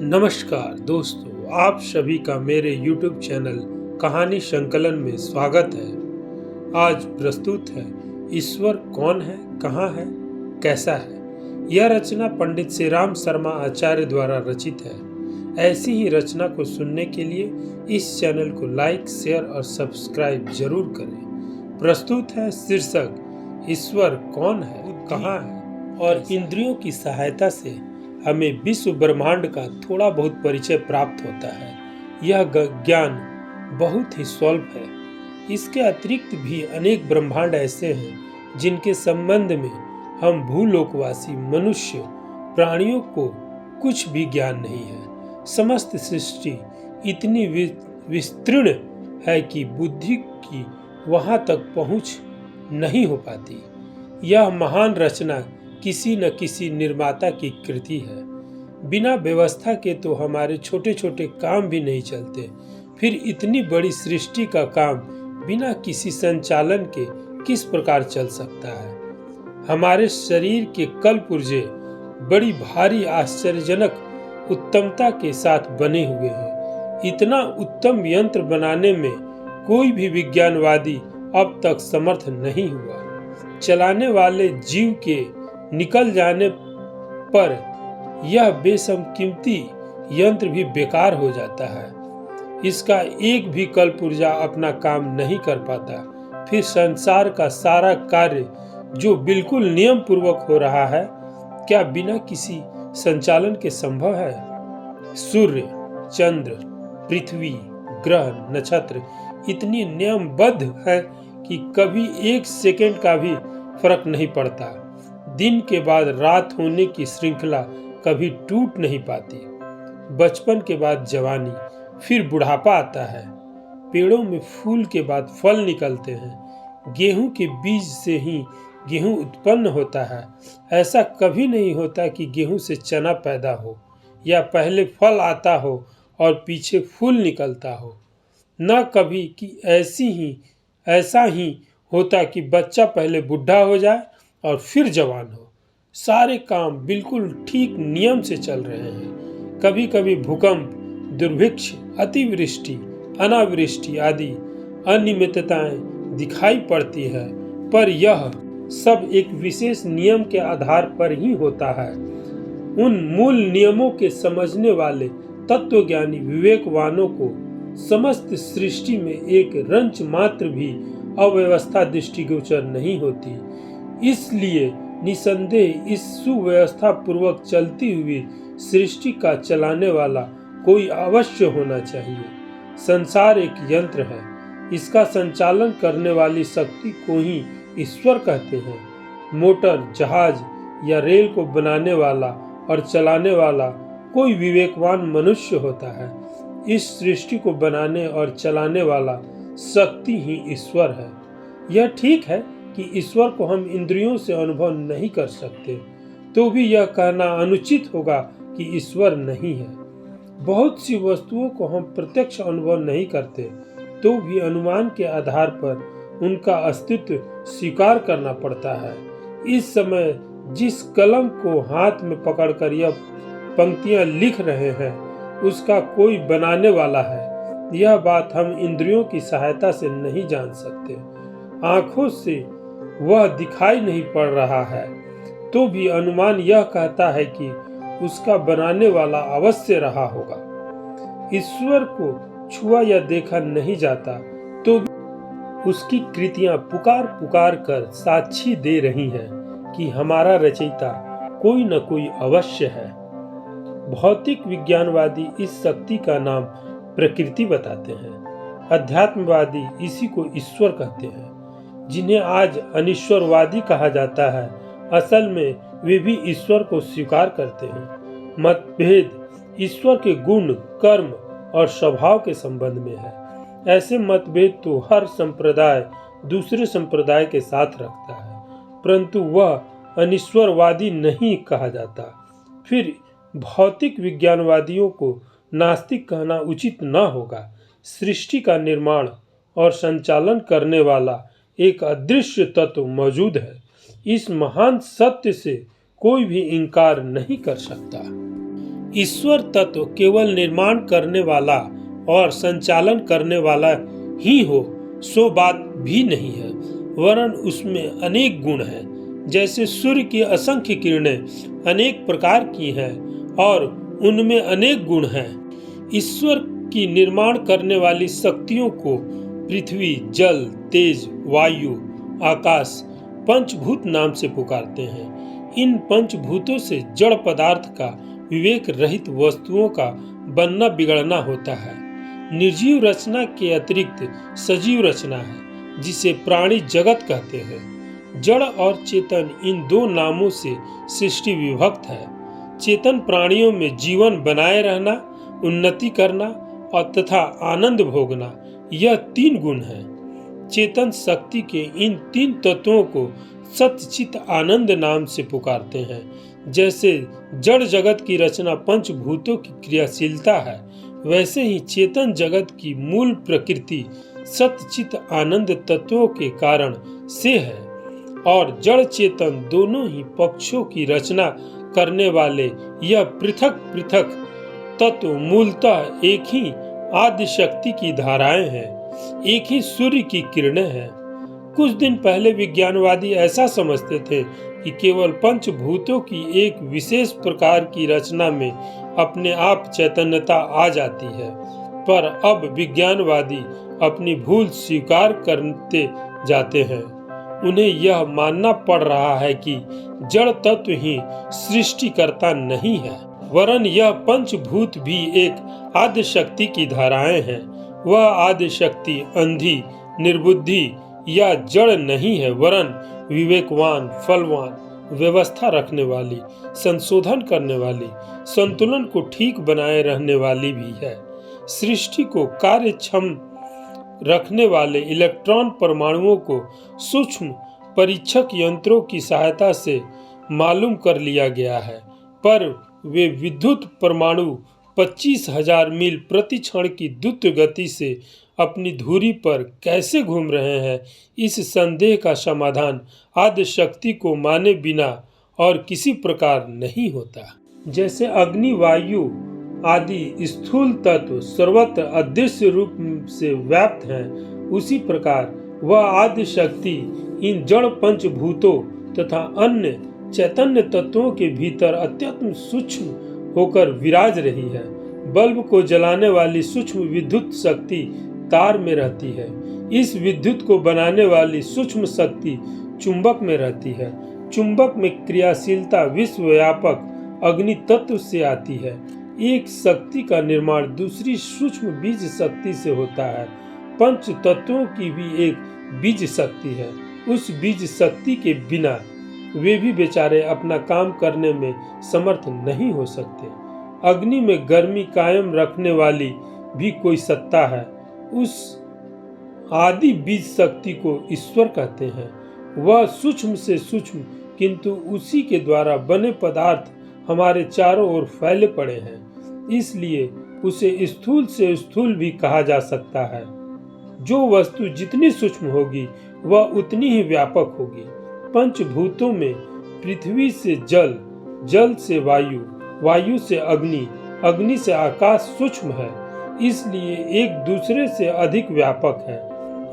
नमस्कार दोस्तों, आप सभी का मेरे YouTube चैनल कहानी संकलन में स्वागत है। आज प्रस्तुत है ईश्वर कौन है, कहाँ है, कैसा है। यह रचना पंडित श्री राम शर्मा आचार्य द्वारा रचित है। ऐसी ही रचना को सुनने के लिए इस चैनल को लाइक, शेयर और सब्सक्राइब जरूर करें। प्रस्तुत है शीर्षक ईश्वर कौन है, कहाँ है और इंद्रियों की सहायता से हमें विश्व ब्रह्मांड का थोड़ा बहुत परिचय प्राप्त होता है। यह ज्ञान बहुत ही स्वल्प है। इसके अतिरिक्त भी अनेक ब्रह्मांड ऐसे हैं जिनके संबंध में हम भूलोकवासी मनुष्य प्राणियों को कुछ भी ज्ञान नहीं है। समस्त सृष्टि इतनी विस्तीर्ण है कि बुद्धि की वहां तक पहुंच नहीं हो पाती। यह महान रचना किसी न किसी निर्माता की कृति है। बिना व्यवस्था के तो हमारे छोटे छोटे काम भी नहीं चलते, फिर इतनी बड़ी सृष्टि का काम बिना किसी संचालन के किस प्रकार चल सकता है। हमारे शरीर के कलपुर्जे बड़ी भारी आश्चर्यजनक उत्तमता के साथ बने हुए हैं। इतना उत्तम यंत्र बनाने में कोई भी विज्ञानवादी अब तक समर्थ नहीं हुआ। चलाने वाले जीव के निकल जाने पर यह बेशकीमती यंत्र भी बेकार हो जाता है। इसका एक भी कलपुर्जा अपना काम नहीं कर पाता। फिर संसार का सारा कार्य जो बिल्कुल नियम पूर्वक हो रहा है, क्या बिना किसी संचालन के संभव है? सूर्य, चंद्र, पृथ्वी, ग्रह, नक्षत्र इतनी नियमबद्ध है कि कभी एक सेकंड का भी फर्क नहीं पड़ता। दिन के बाद रात होने की श्रृंखला कभी टूट नहीं पाती। बचपन के बाद जवानी, फिर बुढ़ापा आता है। पेड़ों में फूल के बाद फल निकलते हैं। गेहूं के बीज से ही गेहूं उत्पन्न होता है। ऐसा कभी नहीं होता कि गेहूं से चना पैदा हो या पहले फल आता हो और पीछे फूल निकलता हो। न कभी कि ऐसा ही होता कि बच्चा पहले बुढ़ा हो जाए और फिर जवान हो। सारे काम बिल्कुल ठीक नियम से चल रहे हैं। कभी कभी भूकंप, दुर्भिक्ष, अतिवृष्टि, अनावृष्टि आदि अनियमितताएं दिखाई पड़ती है, पर यह सब एक विशेष नियम के आधार पर ही होता है। उन मूल नियमों के समझने वाले तत्वज्ञानी विवेकवानों को समस्त सृष्टि में एक रंच मात्र भी अव्यवस्था दृष्टिगोचर नहीं होती। इसलिए निसंदेह इस सुव्यवस्था पूर्वक चलती हुई सृष्टि का चलाने वाला कोई अवश्य होना चाहिए। संसार एक यंत्र है। इसका संचालन करने वाली शक्ति को ही ईश्वर कहते हैं। मोटर, जहाज या रेल को बनाने वाला और चलाने वाला कोई विवेकवान मनुष्य होता है। इस सृष्टि को बनाने और चलाने वाला शक्ति ही ईश्वर है। यह ठीक है कि ईश्वर को हम इंद्रियों से अनुभव नहीं कर सकते, तो भी यह कहना अनुचित होगा कि ईश्वर नहीं है। बहुत सी वस्तुओं को हम प्रत्यक्ष अनुभव नहीं करते, तो भी अनुमान के आधार पर उनका अस्तित्व स्वीकार करना पड़ता है। इस समय जिस कलम को हाथ में पकड़कर यह पंक्तियां लिख रहे हैं, उसका कोई बनाने वाला है। यह बात हम इंद्रियों की सहायता से नहीं जान सकते। आंखों से वह दिखाई नहीं पड़ रहा है, तो भी अनुमान यह कहता है कि उसका बनाने वाला अवश्य रहा होगा। ईश्वर को छुआ या देखा नहीं जाता, तो भी उसकी कृतियां पुकार पुकार कर साक्षी दे रही हैं कि हमारा रचयिता कोई न कोई अवश्य है। भौतिक विज्ञानवादी इस शक्ति का नाम प्रकृति बताते हैं। अध्यात्मवादी इसी को ईश्वर कहते हैं। जिन्हें आज अनिश्वरवादी कहा जाता है, असल में वे भी ईश्वर को स्वीकार करते हैं। मतभेद ईश्वर के गुण, कर्म और स्वभाव के संबंध में है। ऐसे मतभेद तो हर संप्रदाय दूसरे संप्रदाय के साथ रखता है, परंतु वह अनिश्वरवादी नहीं कहा जाता। फिर भौतिक विज्ञानवादियों को नास्तिक कहना उचित न होगा। सृष्टि का निर्माण और संचालन करने वाला एक अदृश्य तत्व मौजूद है। इस महान सत्य से कोई भी इनकार नहीं कर सकता। ईश्वर तत्व केवल निर्माण करने वाला और संचालन करने वाला ही हो सो बात भी नहीं है, वरन उसमें अनेक गुण हैं। जैसे सूर्य की असंख्य किरणें अनेक प्रकार की हैं और उनमें अनेक गुण हैं। ईश्वर की निर्माण करने वाली शक्तियों को पृथ्वी, जल, तेज, वायु, आकाश, पंचभूत नाम से पुकारते हैं। इन पंचभूतों से जड़ पदार्थ का विवेक रहित वस्तुओं का बनना बिगड़ना होता है। निर्जीव रचना के अतिरिक्त सजीव रचना है, जिसे प्राणी जगत कहते हैं। जड़ और चेतन इन दो नामों से सृष्टि विभक्त है। चेतन प्राणियों में जीवन बनाए रहना, उन्नति करना और तथा आनंद भोगना, यह तीन गुण हैं। चेतन शक्ति के इन तीन तत्वों को सत्य चित आनंद नाम से पुकारते हैं। जैसे जड़ जगत की रचना पंचभूतों की क्रियाशीलता है, वैसे ही चेतन जगत की मूल प्रकृति सत्य चित आनंद तत्वों के कारण से है। और जड़ चेतन दोनों ही पक्षों की रचना करने वाले यह पृथक पृथक तत्व मूलतः एक ही आदि शक्ति की धाराएं हैं, एक ही सूर्य की किरणें हैं। कुछ दिन पहले विज्ञानवादी ऐसा समझते थे कि केवल पंचभूतों की एक विशेष प्रकार की रचना में अपने आप चैतन्यता आ जाती है, पर अब विज्ञानवादी अपनी भूल स्वीकार करते जाते हैं। उन्हें यह मानना पड़ रहा है कि जड़ तत्व ही सृष्टिकर्ता नहीं है, वरन यह पंचभूत भी एक आद्य शक्ति की धाराएं हैं। वह आद्य शक्ति अंधी, निर्बुद्धि या जड़ नहीं है, वरन विवेकवान, फलवान, व्यवस्था रखने वाली, संशोधन करने वाली, संतुलन को ठीक बनाए रहने वाली भी है। सृष्टि को कार्यक्षम रखने वाले इलेक्ट्रॉन परमाणुओं को सूक्ष्म परीक्षक यंत्रों की सहायता से मालूम कर लिया गया है, पर वे विद्युत परमाणु 25,000 मील प्रति क्षण की द्रुत गति से अपनी धुरी पर कैसे घूम रहे हैं, इस संदेह का समाधान आद्य शक्ति को माने बिना और किसी प्रकार नहीं होता। जैसे अग्नि, वायु आदि स्थूल तत्व सर्वत्र अदृश्य रूप से व्याप्त हैं, उसी प्रकार वह आद्य शक्ति इन जड़ पंचभूतों तथा अन्य चैतन्य तत्वों के भीतर अत्यंत सूक्ष्म होकर विराज रही है। बल्ब को जलाने वाली सूक्ष्म विद्युत शक्ति तार में रहती है। इस विद्युत को बनाने वाली सूक्ष्म शक्ति चुंबक में रहती है। चुंबक में क्रियाशीलता विश्वव्यापक अग्नि तत्व से आती है। एक शक्ति का निर्माण दूसरी सूक्ष्म बीज शक्ति से होता है। पंच तत्वों की भी एक बीज शक्ति है। उस बीज शक्ति के बिना वे भी बेचारे अपना काम करने में समर्थ नहीं हो सकते। अग्नि में गर्मी कायम रखने वाली भी कोई सत्ता है। उस आदि बीज शक्ति को ईश्वर कहते हैं। वह सूक्ष्म से सूक्ष्म किंतु उसी के द्वारा बने पदार्थ हमारे चारों ओर फैले पड़े हैं, इसलिए उसे स्थूल से स्थूल भी कहा जा सकता है। जो वस्तु जितनी सूक्ष्म होगी वह उतनी ही व्यापक होगी। पंचभूतों में पृथ्वी से जल, जल से वायु, वायु से अग्नि, अग्नि से आकाश सूक्ष्म है, इसलिए एक दूसरे से अधिक व्यापक है।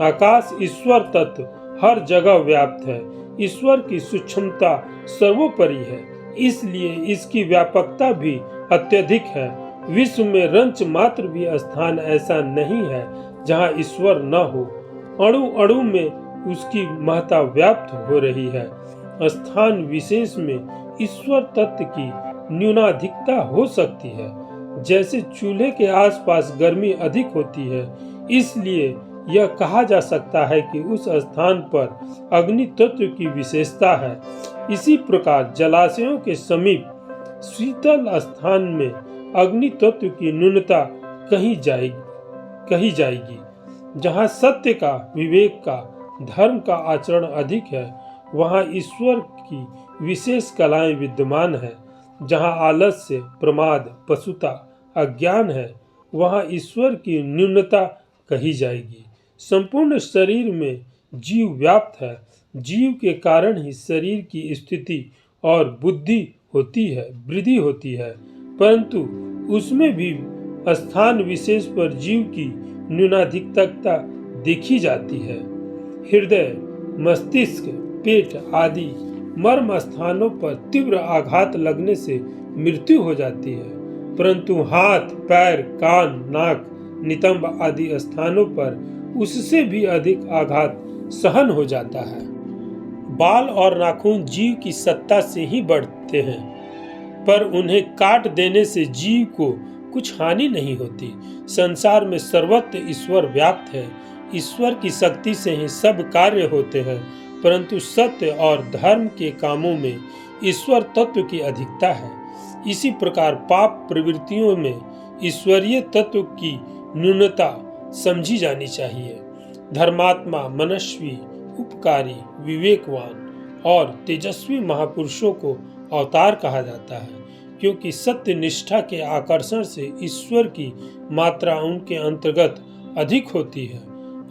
आकाश ईश्वर तत्व हर जगह व्याप्त है। ईश्वर की सूक्ष्मता सर्वोपरि है, इसलिए इसकी व्यापकता भी अत्यधिक है। विश्व में रंच मात्र भी स्थान ऐसा नहीं है जहाँ ईश्वर न हो। अणु अणु में उसकी महत्ता व्याप्त हो रही है। स्थान विशेष में ईश्वर तत्व की न्यूनाधिकता हो सकती है। जैसे चूल्हे के आसपास गर्मी अधिक होती है, इसलिए यह कहा जा सकता है कि उस स्थान पर अग्नि तत्व की विशेषता है। इसी प्रकार जलाशयों के समीप शीतल स्थान में अग्नि तत्व की न्यूनता कही जाएगी। जहाँ सत्य का, विवेक का, धर्म का आचरण अधिक है, वहाँ ईश्वर की विशेष कलाएं विद्यमान है। जहाँ आलस्य, प्रमाद, पशुता, अज्ञान है, वहाँ ईश्वर की न्यूनता कही जाएगी। संपूर्ण शरीर में जीव व्याप्त है। जीव के कारण ही शरीर की स्थिति और बुद्धि होती है, वृद्धि होती है। परंतु उसमें भी स्थान विशेष पर जीव की न्यूनाधिकता देखी जाती है। हृदय, मस्तिष्क, पेट आदि मर्म स्थानों पर तीव्र आघात लगने से मृत्यु हो जाती है, परंतु हाथ, पैर, कान, नाक, नितंब आदि स्थानों पर उससे भी अधिक आघात सहन हो जाता है। बाल और नाखून जीव की सत्ता से ही बढ़ते हैं, पर उन्हें काट देने से जीव को कुछ हानि नहीं होती। संसार में सर्वत्र ईश्वर व्याप्त है। ईश्वर की शक्ति से ही सब कार्य होते हैं, परंतु सत्य और धर्म के कामों में ईश्वर तत्व की अधिकता है। इसी प्रकार पाप प्रवृत्तियों में ईश्वरीय तत्व की न्यूनता समझी जानी चाहिए। धर्मात्मा, मनस्वी, उपकारी, विवेकवान और तेजस्वी महापुरुषों को अवतार कहा जाता है, क्योंकि सत्य निष्ठा के आकर्षण से ईश्वर की मात्रा उनके अंतर्गत अधिक होती है।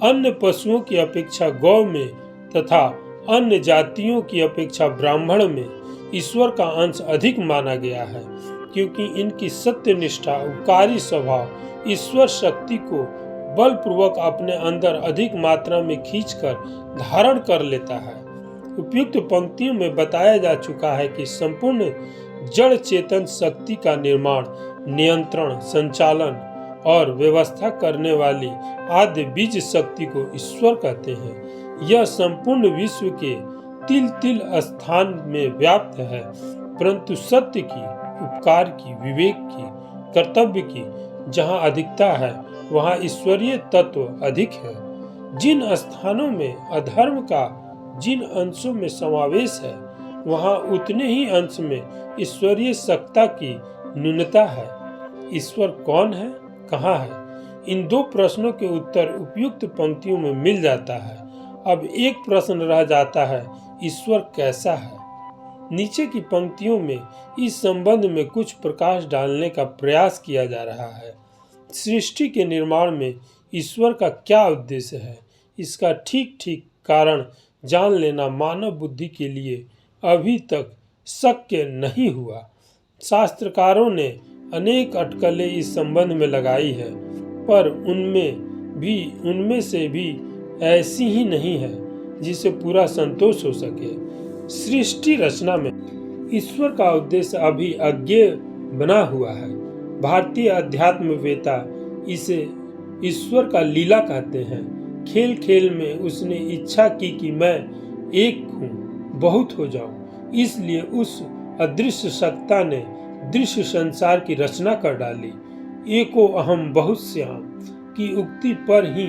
अन्य पशुओं की अपेक्षा गौ में तथा अन्य जातियों की अपेक्षा ब्राह्मण में ईश्वर का अंश अधिक माना गया है, क्योंकि इनकी सत्य निष्ठा, उपकारी स्वभाव ईश्वर शक्ति को बलपूर्वक अपने अंदर अधिक मात्रा में खींचकर धारण कर लेता है। उपयुक्त पंक्तियों में बताया जा चुका है कि संपूर्ण जड़ चेतन शक्ति का निर्माण, नियंत्रण, संचालन और व्यवस्था करने वाली आद्य बीज शक्ति को ईश्वर कहते हैं। यह संपूर्ण विश्व के तिल तिल स्थान में व्याप्त है, परंतु सत्य की, उपकार की, विवेक की, कर्तव्य की जहाँ अधिकता है वहाँ ईश्वरीय तत्व अधिक है। जिन स्थानों में अधर्म का जिन अंशों में समावेश है वहाँ उतने ही अंश में ईश्वरीय सत्ता की न्यूनता है। ईश्वर कौन है, कहाँ है? इन दो प्रश्नों के उत्तर उपयुक्त पंक्तियों में मिल जाता है। अब एक प्रश्न रह जाता है, ईश्वर कैसा है? नीचे की पंक्तियों में इस संबंध में कुछ प्रकाश डालने का प्रयास किया जा रहा है। सृष्टि के निर्माण में ईश्वर का क्या उद्देश्य है, इसका ठीक ठीक कारण जान लेना मानव बुद्धि के लिए अभी तक शक्य नहीं हुआ। शास्त्रकारों ने अनेक अटकलें इस संबंध में लगाई है, पर उनमें से भी ऐसी ही नहीं है जिसे पूरा संतोष हो सके। सृष्टि रचना में ईश्वर का उद्देश्य अभी अज्ञेय बना हुआ है। भारतीय अध्यात्मवेत्ता इसे ईश्वर का लीला कहते हैं। खेल खेल में उसने इच्छा की कि मैं एक हूँ, बहुत हो जाऊं, इसलिए उस अदृश्य सत्ता ने दृश्य संसार की रचना कर डाली। एको अहम बहुश्याम की उक्ति पर ही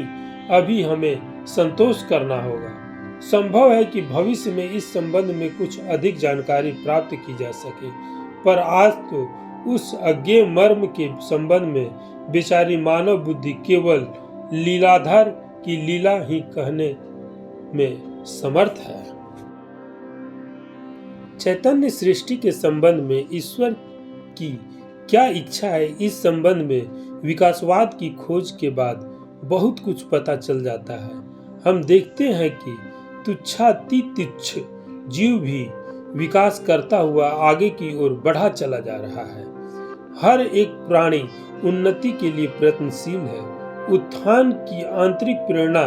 अभी हमें संतोष करना होगा। संभव है कि भविष्य में इस संबंध में कुछ अधिक जानकारी प्राप्त की जा सके, पर आज तो उस अज्ञेय मर्म के संबंध में बेचारी मानव बुद्धि केवल लीलाधर की लीला ही कहने में समर्थ है। चैतन्य सृष्टि के संबंध में ईश्वर की क्या इच्छा है, इस संबंध में विकासवाद की खोज के बाद बहुत कुछ पता चल जाता है। हम देखते हैं कि तुच्छातितुच्छ जीव भी विकास करता हुआ आगे की ओर बढ़ा चला जा रहा है। हर एक प्राणी उन्नति के लिए प्रयत्नशील है। उत्थान की आंतरिक प्रेरणा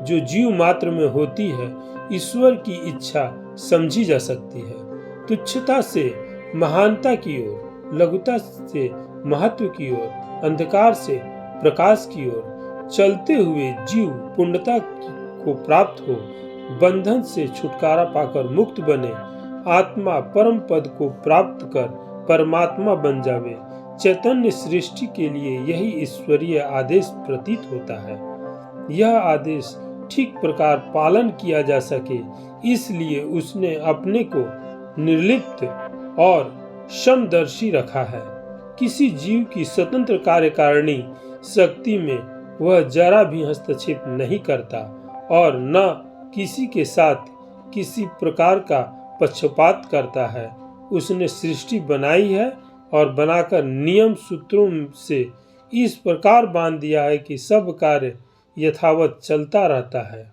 जो जीव मात्र में होती है, ईश्वर की इच्छा समझी जा सकती है। तुच्छता से महानता की ओर, लघुता से महत्व की ओर, अंधकार से प्रकाश की ओर चलते हुए जीव पूर्णता को प्राप्त हो, बंधन से छुटकारा पाकर मुक्त बने, आत्मा परम पद को प्राप्त कर परमात्मा बन जावे। चैतन्य सृष्टि के लिए यही ईश्वरीय आदेश प्रतीत होता है। यह आदेश ठीक प्रकार पालन किया जा सके, इसलिए उसने अपने को निर्लिप्त और समदर्शी रखा है। किसी जीव की स्वतंत्र कार्यकारिणी शक्ति में वह जरा भी हस्तक्षेप नहीं करता और न किसी के साथ किसी प्रकार का पक्षपात करता है। उसने सृष्टि बनाई है और बनाकर नियम सूत्रों से इस प्रकार बांध दिया है कि सब कार्य यथावत चलता रहता है।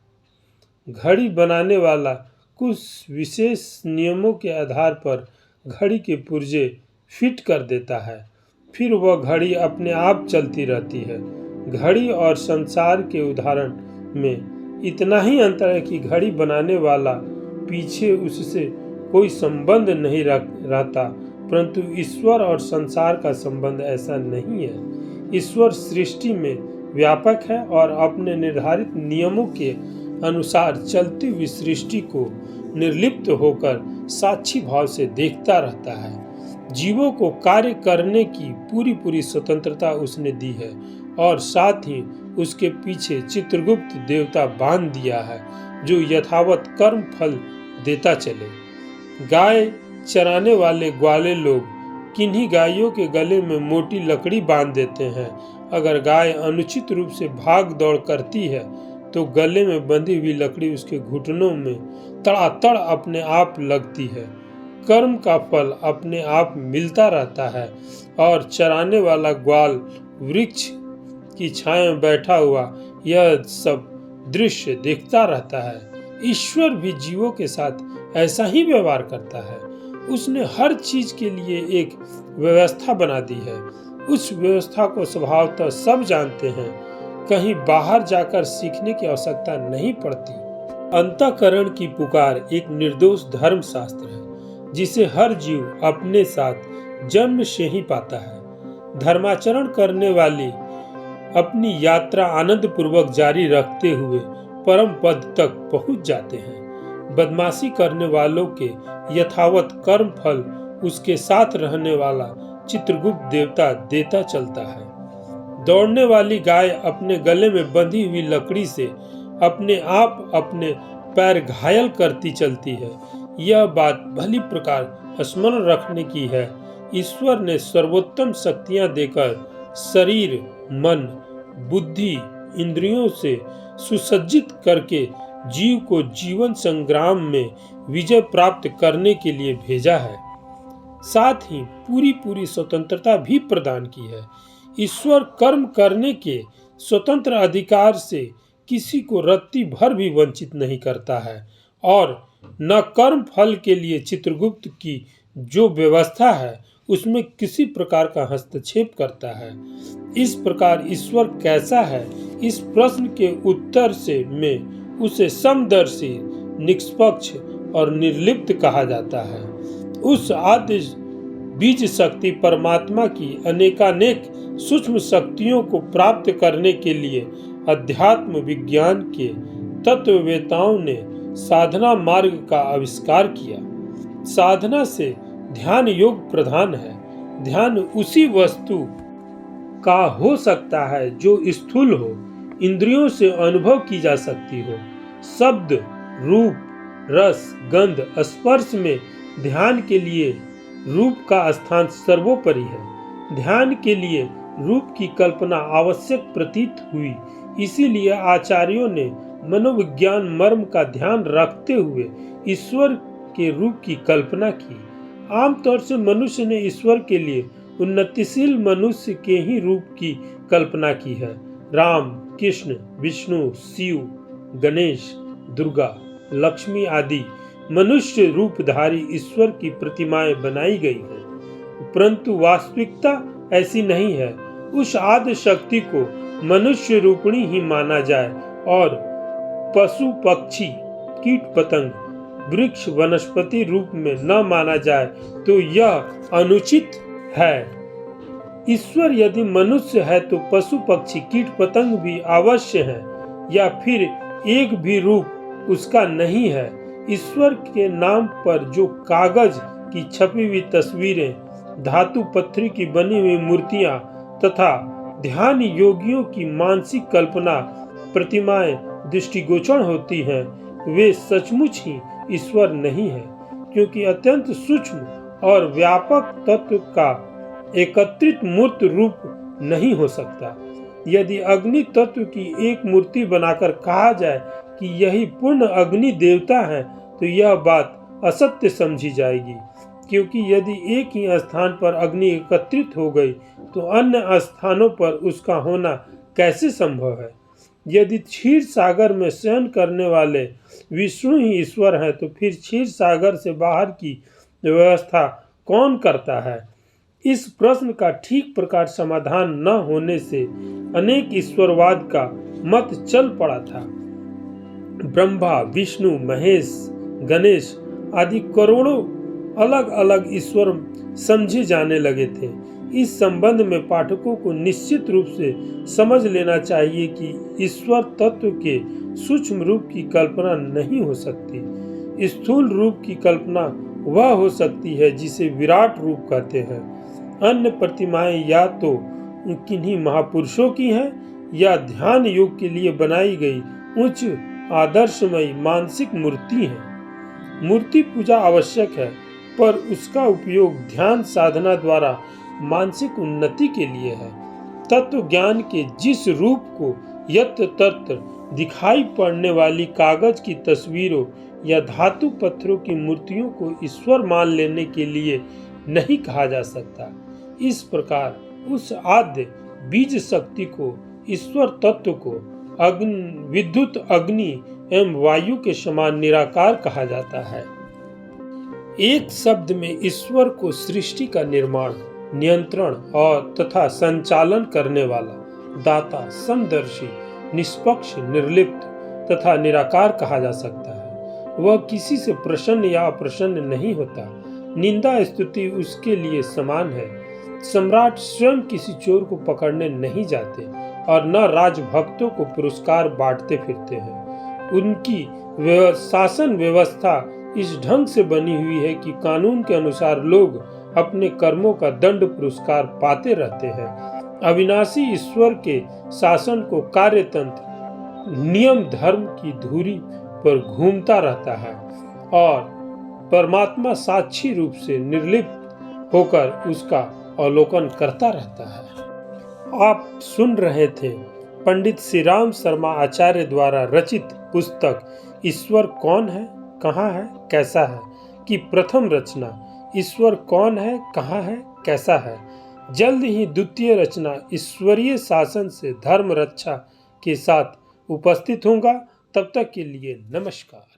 घड़ी बनाने वाला कुछ विशेष नियमों के आधार पर घड़ी के पुर्जे फिट कर देता है, फिर वह घड़ी अपने आप चलती रहती है। घड़ी और संसार के उदाहरण में इतना ही अंतर है कि घड़ी बनाने वाला पीछे उससे कोई संबंध नहीं रहता, परंतु ईश्वर और संसार का संबंध ऐसा नहीं है। ईश्वर सृष्टि में व्यापक है और अपने निर्धारित नियमों के अनुसार चलती हुई सृष्टि को निर्लिप्त होकर साक्षी भाव से देखता रहता है। जीवों को कार्य करने की पूरी स्वतंत्रता उसने दी है और साथ ही उसके पीछे चित्रगुप्त देवता बांध दिया है, जो यथावत कर्म फल देता चले। गाय चराने वाले ग्वाले लोग किन्हीं गायों के गले में मोटी लकड़ी बांध देते हैं। अगर गाय अनुचित रूप से भाग दौड़ करती है तो गले में बंधी हुई लकड़ी उसके घुटनों में तड़ातड़ अपने आप लगती है। कर्म का फल अपने आप मिलता रहता है और चराने वाला ग्वाल वृक्ष की छाया में बैठा हुआ यह सब दृश्य देखता रहता है। ईश्वर भी जीवों के साथ ऐसा ही व्यवहार करता है। उसने हर चीज के लिए एक व्यवस्था बना दी है। उस व्यवस्था को स्वभावतः सब जानते हैं। कहीं बाहर जाकर सीखने की आवश्यकता नहीं पड़ती। अंतःकरण की पुकार एक निर्दोष धर्म शास्त्र है, जिसे हर जीव अपने साथ जन्म से ही पाता है। धर्माचरण करने वाले अपनी यात्रा आनंद पूर्वक जारी रखते हुए परम पद तक पहुंच जाते हैं। बदमाशी करने वालों के यथावत कर्म फल उसके साथ रहने वाला चित्रगुप्त देवता देता चलता है। दौड़ने वाली गाय अपने गले में बंधी हुई लकड़ी से अपने आप अपने पैर घायल करती चलती है। यह बात भली प्रकार स्मरण रखने की है। ईश्वर ने सर्वोत्तम शक्तियां देकर शरीर, मन, बुद्धि, इंद्रियों से सुसज्जित करके जीव को जीवन संग्राम में विजय प्राप्त करने के लिए भेजा है। साथ ही पूरी स्वतंत्रता भी प्रदान की है। ईश्वर कर्म करने के स्वतंत्र अधिकार से किसी को रत्ती भर भी वंचित नहीं करता है और न कर्म फल के लिए चित्रगुप्त की जो व्यवस्था है उसमें किसी प्रकार का हस्तक्षेप करता है। इस प्रकार ईश्वर कैसा है, इस प्रश्न के उत्तर से में उसे समदर्शी, निष्पक्ष और निर्लिप्त कहा जाता है। उस आदि बीज शक्ति परमात्मा की अनेकानेक सूक्ष्म शक्तियों को प्राप्त करने के लिए अध्यात्म विज्ञान के तत्ववेताओं ने साधना मार्ग का आविष्कार किया। साधना से ध्यान योग प्रधान है। ध्यान उसी वस्तु का हो सकता है जो स्थूल हो, इंद्रियों से अनुभव की जा सकती हो। शब्द, रूप, रस, गंध, स्पर्श में ध्यान के लिए रूप का स्थान सर्वोपरि है। ध्यान के लिए रूप की कल्पना आवश्यक प्रतीत हुई, इसीलिए आचार्यों ने मनोविज्ञान मर्म का ध्यान रखते हुए ईश्वर के रूप की कल्पना की। आमतौर से मनुष्य ने ईश्वर के लिए उन्नतिशील मनुष्य के ही रूप की कल्पना की है। राम, कृष्ण, विष्णु, शिव, गणेश, दुर्गा, लक्ष्मी आदि मनुष्य रूपधारी ईश्वर की प्रतिमाएं बनाई गई हैं, परंतु वास्तविकता ऐसी नहीं है। उस आदि शक्ति को मनुष्य रूपणी ही माना जाए और पशु, पक्षी, कीट, पतंग, वृक्ष, वनस्पति रूप में न माना जाए तो यह अनुचित है। ईश्वर यदि मनुष्य है तो पशु, पक्षी, कीट, पतंग भी अवश्य है, या फिर एक भी रूप उसका नहीं है। ईश्वर के नाम पर जो कागज की छपी हुई तस्वीरें, धातु पत्थर की बनी हुई मूर्तियां तथा ध्यान योगियों की मानसिक कल्पना प्रतिमाएं दृष्टिगोचर होती हैं, वे सचमुच ही ईश्वर नहीं है, क्योंकि अत्यंत सूक्ष्म और व्यापक तत्व का एकत्रित मूर्त रूप नहीं हो सकता। यदि अग्नि तत्व की एक मूर्ति बनाकर कहा जाए कि यही पूर्ण अग्नि देवता है तो यह बात असत्य समझी जाएगी, क्योंकि यदि एक ही स्थान पर अग्नि एकत्रित हो गई तो अन्य स्थानों पर उसका होना कैसे संभव है। यदि क्षीर सागर में शयन करने वाले विष्णु ही ईश्वर हैं तो फिर क्षीर सागर से बाहर की व्यवस्था कौन करता है। इस प्रश्न का ठीक प्रकार समाधान न होने से अनेक ईश्वरवाद का मत चल पड़ा था। ब्रह्मा, विष्णु, महेश, गणेश आदि करोड़ों अलग अलग ईश्वर समझे जाने लगे थे। इस संबंध में पाठकों को निश्चित रूप से समझ लेना चाहिए कि ईश्वर तत्व के सूक्ष्म रूप की कल्पना नहीं हो सकती। स्थूल रूप की कल्पना वह हो सकती है जिसे विराट रूप कहते हैं। अन्य प्रतिमाएं या तो किन्हीं महापुरुषों की हैं या ध्यान योग के लिए बनाई गई उच्च आदर्शमयी मानसिक मूर्ति है। मूर्ति पूजा आवश्यक है, पर उसका उपयोग ध्यान साधना द्वारा मानसिक उन्नति के लिए है। तत्व ज्ञान के जिस रूप को यत्र तत्र दिखाई पड़ने वाली कागज की तस्वीरों या धातु पत्थरों की मूर्तियों को ईश्वर मान लेने के लिए नहीं कहा जा सकता। इस प्रकार उस आद्य बीज शक्ति को, ईश्वर तत्व को विद्युत, अग्नि एवं वायु के समान निराकार कहा जाता है। एक शब्द में ईश्वर को सृष्टि का निर्माण, नियंत्रण और तथा संचालन करने वाला, दाता, समदर्शी, निष्पक्ष, निर्लिप्त तथा निराकार कहा जा सकता है। वह किसी से प्रसन्न या अप्रसन्न नहीं होता। निंदा स्तुति उसके लिए समान है। सम्राट स्वयं किसी चोर को पकड़ने नहीं जाते और न राजभक्तों को पुरस्कार बांटते फिरते हैं। उनकी शासन व्यवस्था इस ढंग से बनी हुई है कि कानून के अनुसार लोग अपने कर्मों का दंड पुरस्कार पाते रहते हैं। अविनाशी ईश्वर के शासन को कार्यतंत्र नियम धर्म की धुरी पर घूमता रहता है और परमात्मा साक्षी रूप से निर्लिप्त होकर उसका अवलोकन करता रहता है। आप सुन रहे थे पंडित श्री राम शर्मा आचार्य द्वारा रचित पुस्तक ईश्वर कौन है, कहाँ है, कैसा है की प्रथम रचना ईश्वर कौन है, कहाँ है, कैसा है। जल्द ही द्वितीय रचना ईश्वरीय शासन से धर्म रक्षा के साथ उपस्थित होगा। तब तक के लिए नमस्कार।